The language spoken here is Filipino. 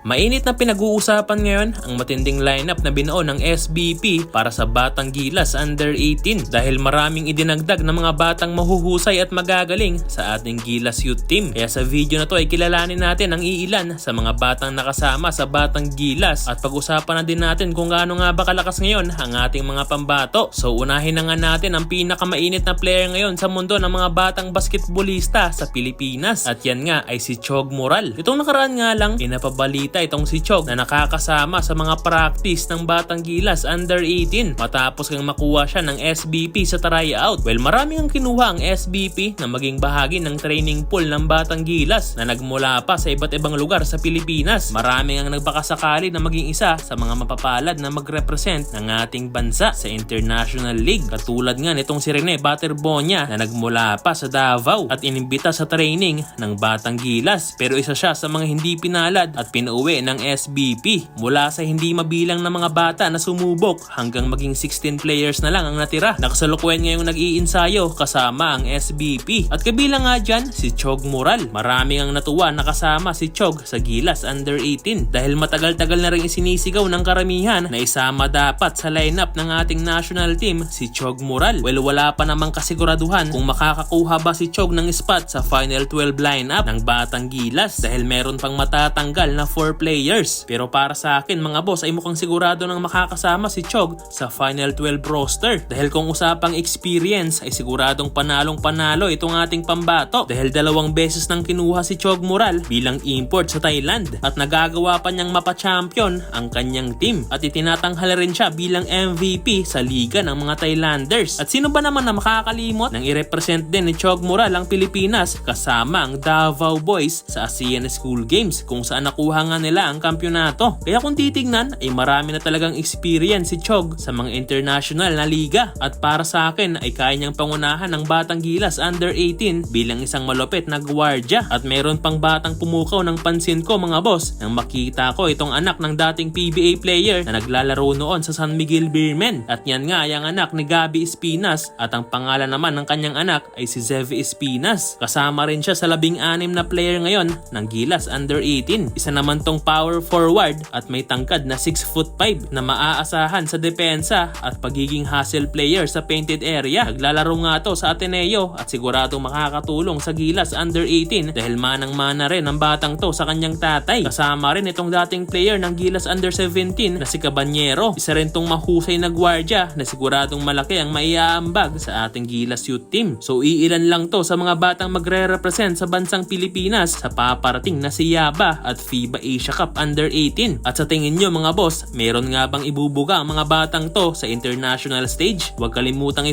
Mainit na pinag-uusapan ngayon ang matinding lineup na binuo ng SBP para sa Batang Gilas Under 18 dahil maraming idinagdag na mga batang mahuhusay at magagaling sa ating Gilas Youth Team. Kaya sa video na to ay kilalanin natin ang iilan sa mga batang nakasama sa Batang Gilas at pag-usapan na din natin kung gaano nga ba kalakas ngayon ang ating mga pambato. So unahin na nga natin ang pinakamainit na player ngayon sa mundo ng mga batang basketballista sa Pilipinas at yan nga ay si Chog Moral. Itong nakaraan nga lang inapabalita itong si Chog na nakakasama sa mga practice ng Batang Gilas Under 18 matapos kang makuha siya ng SBP sa tryout. Well, maraming ang kinuha ang SBP na maging bahagi ng training pool ng Batang Gilas na nagmula pa sa iba't ibang lugar sa Pilipinas. Maraming ang nagbakasakali na maging isa sa mga mapapalad na magrepresent ng ating bansa sa International League. Katulad nga nitong si Rene Baterbonia na nagmula pa sa Davao at inimbita sa training ng Batang Gilas. Pero isa siya sa mga hindi pinalad at pinuwi ng SBP mula sa hindi mabilang na mga bata na sumubok hanggang maging 16 players na lang ang natira. Nakasalukuyan ngayong nag-iinsayo kasama ang SBP at kabilang nga dyan si Chog Moral. Maraming ang natuwa nakasama si Chog sa Gilas Under 18 dahil matagal-tagal na rin isinisigaw ng karamihan na isama dapat sa lineup ng ating national team si Chog Moral. Well, wala pa namang kasiguraduhan kung makakakuha ba si Chog ng spot sa Final 12 lineup ng Batang Gilas dahil meron pang matatanggal na 4 players. Pero para sa akin mga boss ay mukhang sigurado nang makakasama si Chog sa Final 12 roster dahil kung usapang experience ay siguradong panalong-panalo itong ating pambato dahil 2 beses nang kinuha si Chog Moral bilang import sa Thailand at nagagawa pa niyang mapa-champion ang kanyang team at itinatanghal rin siya bilang MVP sa liga ng mga Thailanders. At sino ba naman na makakalimot nang i-represent din ni Chog Moral ang Pilipinas kasama ang Davao Boys sa ASEAN School Games kung saan nakuha nga nila ang kampyonato. Kaya kung titignan ay marami na talagang experience si Chog sa mga international na liga at para sa akin ay kaya niyang pangunahan ng Batang Gilas Under 18 bilang isang malupit na gwardya at meron pang batang pumukaw ng pansin ko mga boss nang makita ko itong anak ng dating PBA player na naglalaro noon sa San Miguel Beermen at yan nga ay ang anak ni Gabby Espinas at ang pangalan naman ng kanyang anak ay si Zevi Espinas. Kasama rin siya sa 16 na player ngayon ng Gilas Under 18. Isa naman tong power forward at may tangkad na 6'5" na maaasahan sa depensa at pagiging hustle player sa painted area. Naglalaro nga to sa Ateneo at siguradong makakatulong sa Gilas Under 18 dahil manang-mana rin ang batang to sa kanyang tatay. Kasama rin itong dating player ng Gilas Under 17 na si Cabanyero. Isa rin tong mahusay na gwardya na siguradong malaki ang maiaambag sa ating Gilas Youth Team. So iilan lang to sa mga batang magre-represent sa bansang Pilipinas sa paparating na si Yaba at FIBA Asia Cup Under 18. At sa tingin nyo mga boss, meron nga bang ibubuga ang mga batang to sa international stage? Huwag kalimutang